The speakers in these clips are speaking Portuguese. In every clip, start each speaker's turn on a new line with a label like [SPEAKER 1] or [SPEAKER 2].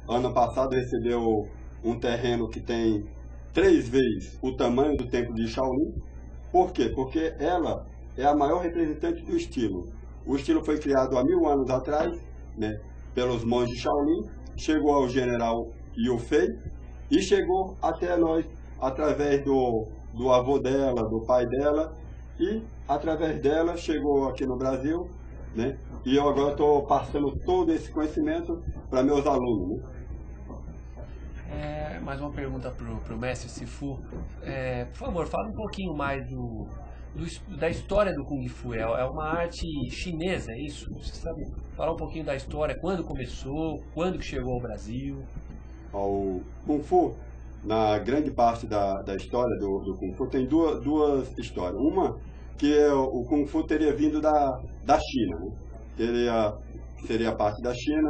[SPEAKER 1] ano passado recebeu um terreno que tem 3 vezes o tamanho do templo de Shaolin. Por quê? Porque ela é a maior representante do estilo. O estilo foi criado há 1000 anos atrás, né, pelos monges Shaolin, chegou ao general Liu Fei e chegou até nós através do avô dela, do pai dela, e através dela chegou aqui no Brasil, né? E eu agora estou passando todo esse conhecimento para meus alunos, né?
[SPEAKER 2] Mais uma pergunta para o mestre Sifu. Por favor, fala um pouquinho mais da história do Kung Fu. É uma arte chinesa, é isso? Você sabe falar um pouquinho da história, quando começou, quando que chegou ao Brasil?
[SPEAKER 1] O Kung Fu, na grande parte da história do Kung Fu, tem duas histórias. Uma que o Kung Fu teria vindo da China, né? Seria parte da China,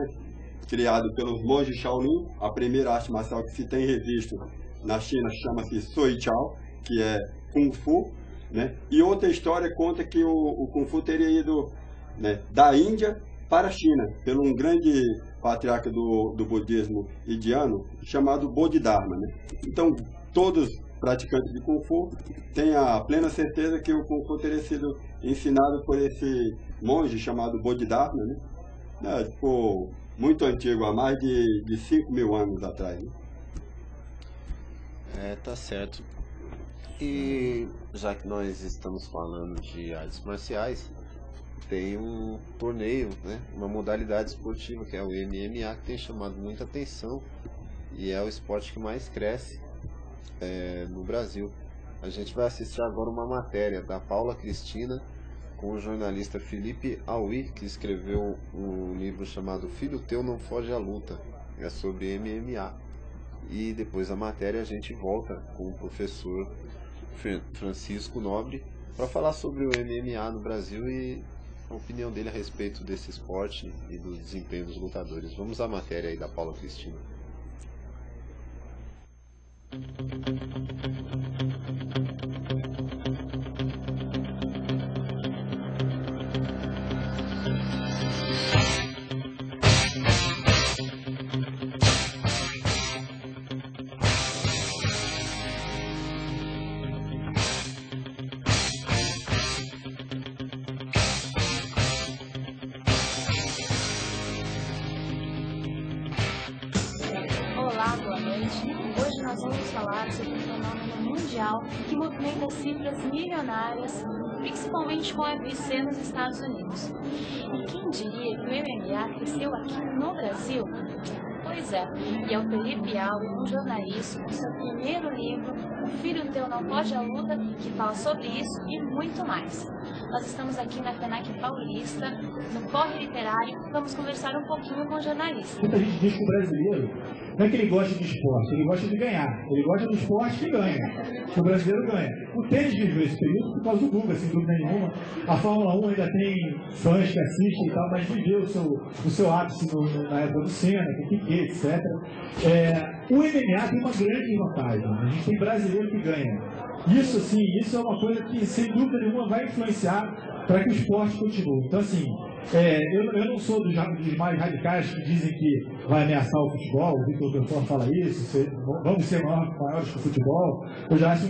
[SPEAKER 1] criado pelos monges Shaolin. A primeira arte marcial que se tem registro na China chama-se Sui Chao, que é Kung Fu, né? E outra história conta que o Kung Fu teria ido, né, da Índia para a China, por um grande patriarca do budismo indiano, chamado Bodhidharma, né? Então, todos praticantes de Kung Fu têm a plena certeza que o Kung Fu teria sido ensinado por esse monge chamado Bodhidharma, né? Ficou muito antigo, há mais de 5.000 anos atrás, né?
[SPEAKER 3] Tá certo. E já que nós estamos falando de artes marciais, tem um torneio, né, uma modalidade esportiva que é o MMA, que tem chamado muita atenção e é o esporte que mais cresce no Brasil. A gente vai assistir agora uma matéria da Paula Cristina com o jornalista Felipe Aui, que escreveu um livro chamado Filho Teu Não Foge à Luta, é sobre MMA. E depois da matéria a gente volta com o professor Francisco Nobre para falar sobre o MMA no Brasil e a opinião dele a respeito desse esporte e do desempenho dos lutadores. Vamos à matéria aí da Paula Cristina.
[SPEAKER 4] Olá, boa noite. Hoje nós vamos falar sobre um fenômeno mundial que movimenta cifras milionárias, principalmente com o UFC nos Estados Unidos. E quem diria que o MMA cresceu aqui no Brasil? Pois é, e é o Felipe Aui, um jornalista, com seu primeiro livro, O Filho Teu Não Pode à Luta, que fala sobre isso e muito mais. Nós estamos aqui na FENAC Paulista, no Corre Literário, e vamos conversar um pouquinho com o jornalista.
[SPEAKER 5] Muita gente diz que o brasileiro não é que ele gosta de esporte, ele gosta de ganhar. Ele gosta do esporte que ganha, que o brasileiro ganha. O tênis viveu esse período por causa do Guga, sem dúvida nenhuma. A Fórmula 1 ainda tem fãs que assistem e tal, mas viveu o seu ápice na época do Senna, com Piquet, etc. O MMA tem uma grande vantagem. A gente tem brasileiro que ganha. Isso, assim, isso é uma coisa que, sem dúvida nenhuma, vai influenciar para que o esporte continue. Então, assim, eu não sou dos mais radicais que dizem que vai ameaçar o futebol. O Victor Belfort fala isso, vamos ser maiores que o futebol. Eu já acho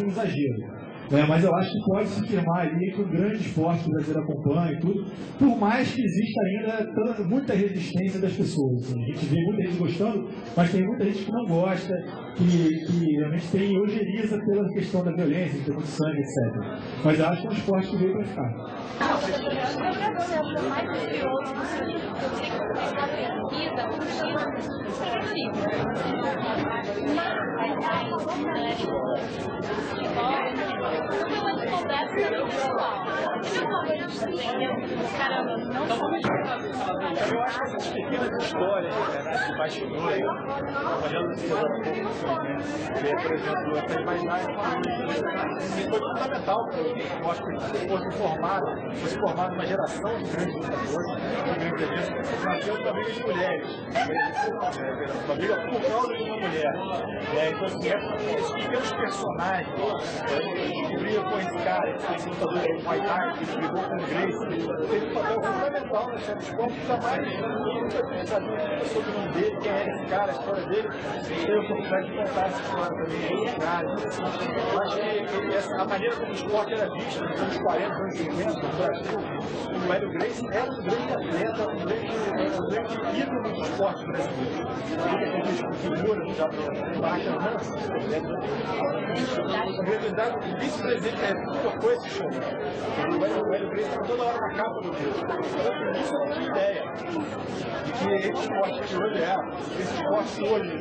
[SPEAKER 5] um exagero. Mas eu acho que pode se firmar ali que o grande esporte que o brasileiro acompanha e tudo, por mais que exista ainda muita resistência das pessoas. Assim. A gente vê muita gente gostando, mas tem muita gente que não gosta, que realmente tem ojeriza pela questão da violência, de ter muito sangue, etc. Mas eu acho que é um esporte que veio para ficar.
[SPEAKER 4] Você achou mais curioso no seu livro? Eu sei que você fez uma pesquisa contínua. Escreveu um livro.
[SPEAKER 6] Então vamos eu acho que essas pequenas histórias de bastidores, olhando assim, por exemplo, essa imaginária foi fundamental para o esporte fosse formado uma geração de grandes lutadores, de grandes eventos, nasceu também as mulheres. uma briga por causa de uma mulher. Então, assim, esses pequenos personagens, que brigam com esse cara, esse lutador de Muay Thai, que brigou com o Gracie, teve um papel fundamental na história do esporte, que jamais nunca sabia sobre o nome dele, quem era esse cara, a história dele. Teve a oportunidade de contar essa história também, esse cara. Eu acho que a maneira como o esporte era visto nos anos 40, anos 50, no Brasil, o Hélio Gracie era um grande atleta, um grande ídolo do esporte brasileiro. Ele figura já da baixa rança, o vice-presidente da República tocou esse show. O Hélio Gracie estava toda hora na capa do jogo. Então, isso eu não tinha ideia de que esse esporte que hoje esse esporte hoje,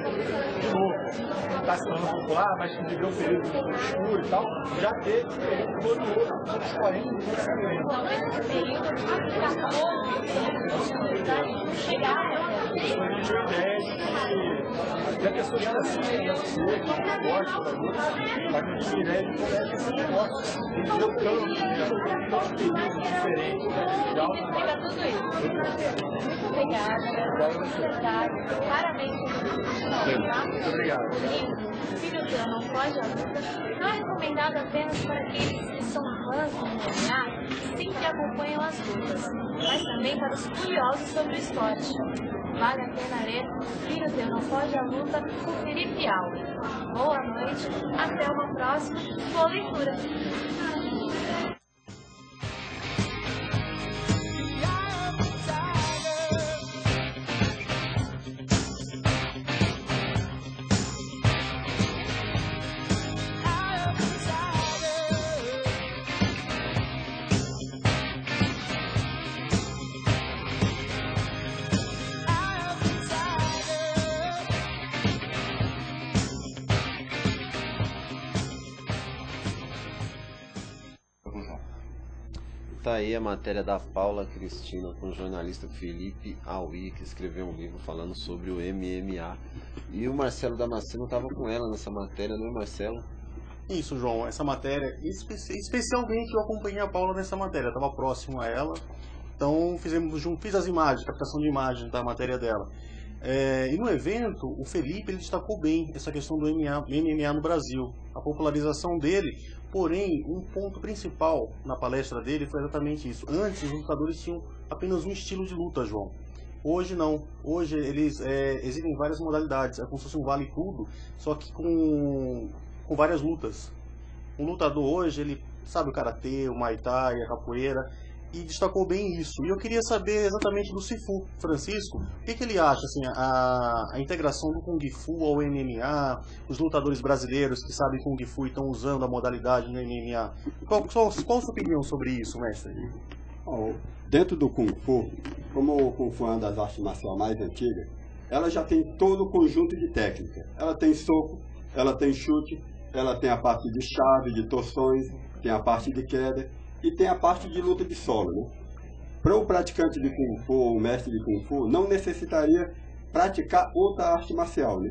[SPEAKER 6] de novo, está se tornando popular, mas que viveu um período escuro e tal, já teve um período glorioso nos anos 40 e nos anos 50.
[SPEAKER 4] Então, nesse período, a gente tinha
[SPEAKER 6] ideia de que a pessoa já assim, que gosta da luta, mas não tinha ideia de como é que esse esporte deu tanto período diferente.
[SPEAKER 4] Fica tudo isso. Muito obrigada. Parabéns.
[SPEAKER 6] Muito obrigado.
[SPEAKER 4] Filho teu não pode a luta. Não é recomendado apenas para aqueles que são fãs do MMA e sempre acompanham as lutas, mas também para os curiosos sobre o esporte. Vale a pena ler Filho Teu Não Pode a Luta por Felipe Alves. Boa noite, até uma próxima boa leitura.
[SPEAKER 3] Tá aí a matéria da Paula Cristina com o jornalista Felipe Aui, que escreveu um livro falando sobre o MMA. E o Marcelo Damasceno estava com ela nessa matéria, não é, Marcelo?
[SPEAKER 7] Isso, João, essa matéria, especialmente eu acompanhei a Paula nessa matéria, estava próximo a ela, então fiz as imagens, captação de imagem da matéria dela. E no evento, o Felipe ele destacou bem essa questão do MMA no Brasil, a popularização dele. Porém, um ponto principal na palestra dele foi exatamente isso. Antes, os lutadores tinham apenas um estilo de luta, João. Hoje não. Hoje eles exibem várias modalidades. É como se fosse um vale tudo, só que com várias lutas. Um lutador hoje, ele sabe o karatê, o muay thai, a capoeira, e destacou bem isso. E eu queria saber exatamente do Sifu, Francisco, o que ele acha, assim, a integração do Kung Fu ao MMA, os lutadores brasileiros que sabem Kung Fu e estão usando a modalidade no MMA. Qual a sua opinião sobre isso, mestre?
[SPEAKER 1] Dentro do Kung Fu, como o Kung Fu é uma das artes marciais mais antigas, ela já tem todo o conjunto de técnica. Ela tem soco, ela tem chute, ela tem a parte de chave, de torções, tem a parte de queda, e tem a parte de luta de solo, né? Para o praticante de Kung Fu, ou o mestre de Kung Fu, não necessitaria praticar outra arte marcial, né?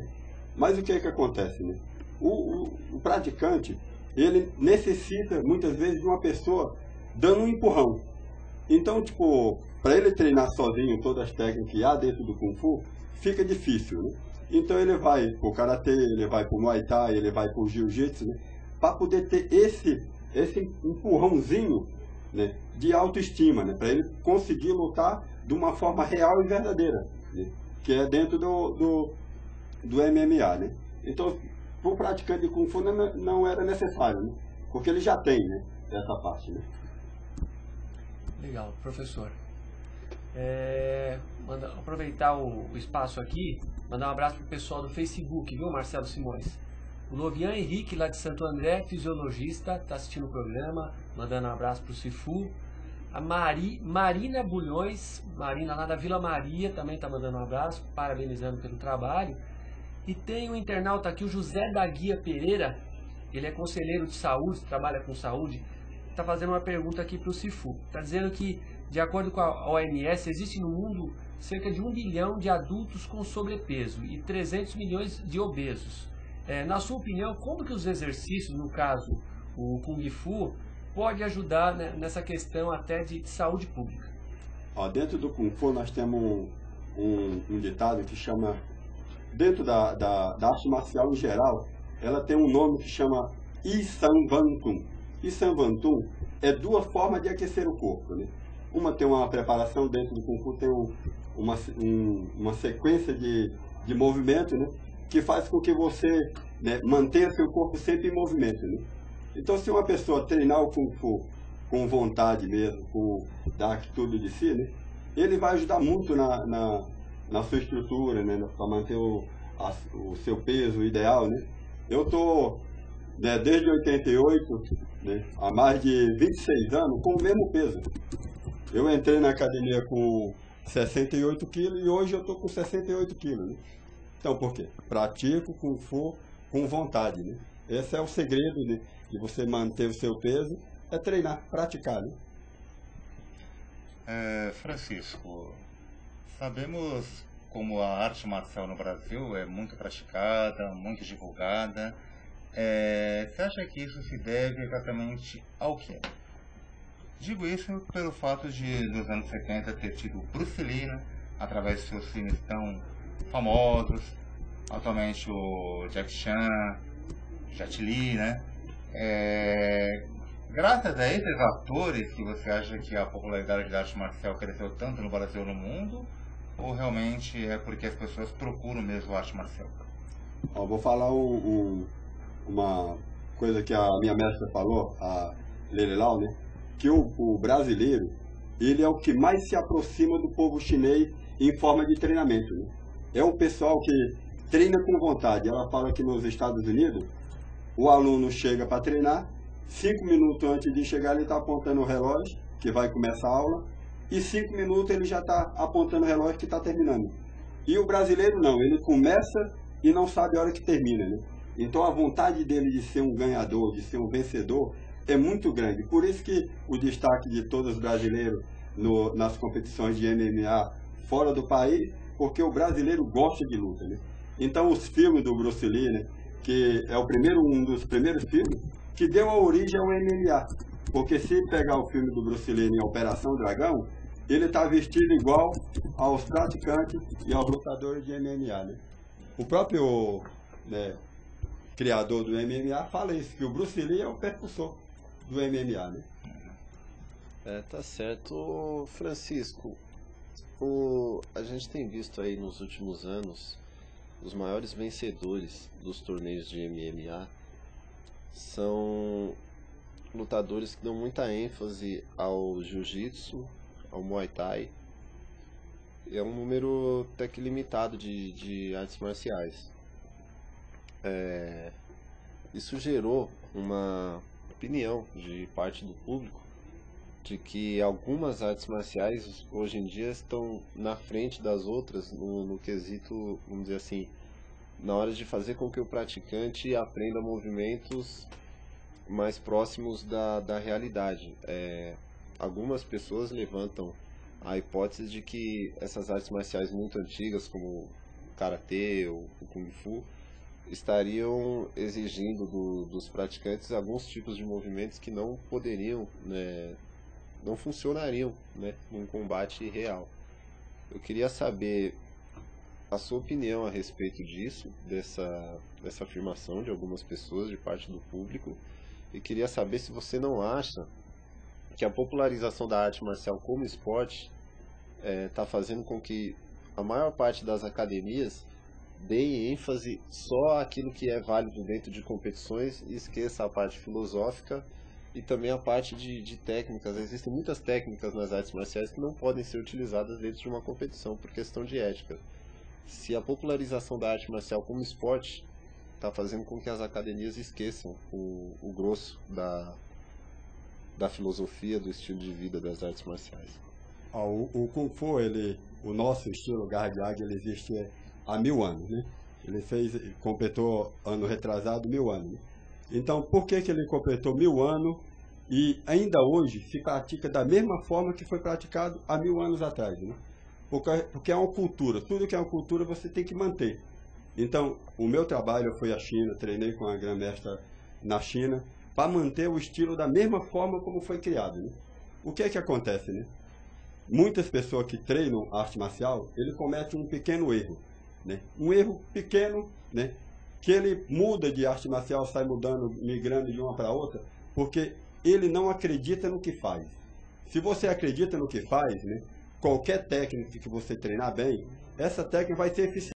[SPEAKER 1] Mas o que é que acontece, né? O praticante, ele necessita, muitas vezes, de uma pessoa dando um empurrão. Então, tipo, para ele treinar sozinho todas as técnicas que há dentro do Kung Fu, fica difícil, né? Então ele vai para o Karatê, ele vai para o Muay Thai, ele vai para o Jiu-Jitsu, né? Para poder ter esse empurrãozinho, né, de autoestima, né, para ele conseguir lutar de uma forma real e verdadeira, né, que é dentro do MMA, né. Então, para o praticante de Kung Fu não era necessário, né, porque ele já tem, né, essa parte, né.
[SPEAKER 2] Legal, professor. Aproveitar o espaço aqui, mandar um abraço para o pessoal do Facebook, viu, Marcelo Simões? O Lovian Henrique, lá de Santo André, fisiologista, está assistindo o programa, mandando um abraço para o Sifu. A Marina Bulhões, Marina lá da Vila Maria, também está mandando um abraço, parabenizando pelo trabalho. E tem um internauta aqui, o José da Guia Pereira, ele é conselheiro de saúde, trabalha com saúde, está fazendo uma pergunta aqui para o Sifu. Está dizendo que, de acordo com a OMS, existe no mundo cerca de 1 bilhão de adultos com sobrepeso e 300 milhões de obesos. Na sua opinião, como que os exercícios, no caso o Kung Fu, pode ajudar, né, nessa questão até de saúde pública?
[SPEAKER 1] Dentro do Kung Fu nós temos um ditado que chama, dentro da arte marcial em geral, ela tem um nome que chama Isanvantum. Isanvantum é duas formas de aquecer o corpo, né? Uma tem uma preparação dentro do Kung Fu, tem uma sequência de movimento, né? Que faz com que você, né, mantenha seu corpo sempre em movimento, né? Então, se uma pessoa treinar o Kung Fu com vontade mesmo, com dar tudo de si, né? Ele vai ajudar muito na sua estrutura, né? Para manter o seu peso ideal, né? Eu tô, né, desde 88, né, há mais de 26 anos, com o mesmo peso. Eu entrei na academia com 68 quilos e hoje eu estou com 68 quilos. Né? Então, por quê? Pratico Kung Fu com vontade. Né? Esse é o segredo de você manter o seu peso, é treinar, praticar. Né?
[SPEAKER 8] Francisco, sabemos como a arte marcial no Brasil é muito praticada, muito divulgada. Você acha que isso se deve exatamente ao quê? Digo isso pelo fato de, nos anos 70, ter tido Bruce Lee, né, através de seus filmes tão famosos, atualmente o Jack Chan, Jet Li, né? Graças a esses atores que você acha que a popularidade da arte marcial cresceu tanto no Brasil e no mundo, ou realmente é porque as pessoas procuram mesmo a arte marcial?
[SPEAKER 1] Vou falar uma coisa que a minha mestra falou, a Lelelau, né? Que o brasileiro, ele é o que mais se aproxima do povo chinês em forma de treinamento. Né? É o pessoal que treina com vontade. Ela fala que nos Estados Unidos, o aluno chega para treinar, 5 minutos antes de chegar ele está apontando o relógio, que vai começar a aula, e 5 minutos ele já está apontando o relógio que está terminando. E o brasileiro não, ele começa e não sabe a hora que termina. Né? Então a vontade dele de ser um ganhador, de ser um vencedor, é muito grande. Por isso que o destaque de todos os brasileiros nas competições de MMA fora do país, porque o brasileiro gosta de luta. Né? Então os filmes do Bruce Lee, né, que é um dos primeiros filmes, que deu a origem ao MMA. Porque se pegar o filme do Bruce Lee em Operação Dragão, ele está vestido igual aos praticantes e aos lutadores de MMA. Né? O próprio, né, criador do MMA fala isso, que o Bruce Lee é o percussor do MMA, né?
[SPEAKER 3] Tá certo. Francisco, a gente tem visto aí nos últimos anos os maiores vencedores dos torneios de MMA são lutadores que dão muita ênfase ao jiu-jitsu, ao muay thai. É um número até que limitado de artes marciais. Isso gerou uma opinião de parte do público de que algumas artes marciais hoje em dia estão na frente das outras no quesito, vamos dizer assim, na hora de fazer com que o praticante aprenda movimentos mais próximos da realidade. Algumas pessoas levantam a hipótese de que essas artes marciais muito antigas, como o Karatê ou o Kung Fu, estariam exigindo dos praticantes alguns tipos de movimentos que não poderiam, né, não funcionariam, né, num combate real. Eu queria saber a sua opinião a respeito disso, dessa afirmação de algumas pessoas, de parte do público, e queria saber se você não acha que a popularização da arte marcial como esporte está fazendo com que a maior parte das academias dê ênfase só àquilo que é válido dentro de competições e esqueça a parte filosófica e também a parte de técnicas. Existem muitas técnicas nas artes marciais que não podem ser utilizadas dentro de uma competição por questão de ética. Se a popularização da arte marcial como esporte está fazendo com que as academias esqueçam o grosso da filosofia, do estilo de vida das artes marciais.
[SPEAKER 1] O Kung Fu, o nosso estilo Garra de Águia, ele existe há 1000 anos, né? Ele completou ano retrasado 1000 anos. Né? Então, por que ele completou 1000 anos e ainda hoje se pratica da mesma forma que foi praticado há 1000 anos atrás? Né? Porque é uma cultura. Tudo que é uma cultura você tem que manter. Então, o meu trabalho, eu fui à China, treinei com a grã-mestra na China, para manter o estilo da mesma forma como foi criado. Né? O que é que acontece? Né? muitas pessoas que treinam arte marcial, ele comete um pequeno erro, né? Um erro pequeno, né? Que ele muda de arte marcial, sai mudando, migrando de uma para outra, porque ele não acredita no que faz. Se você acredita no que faz, né? Qualquer técnica que você treinar bem, essa técnica vai ser eficiente.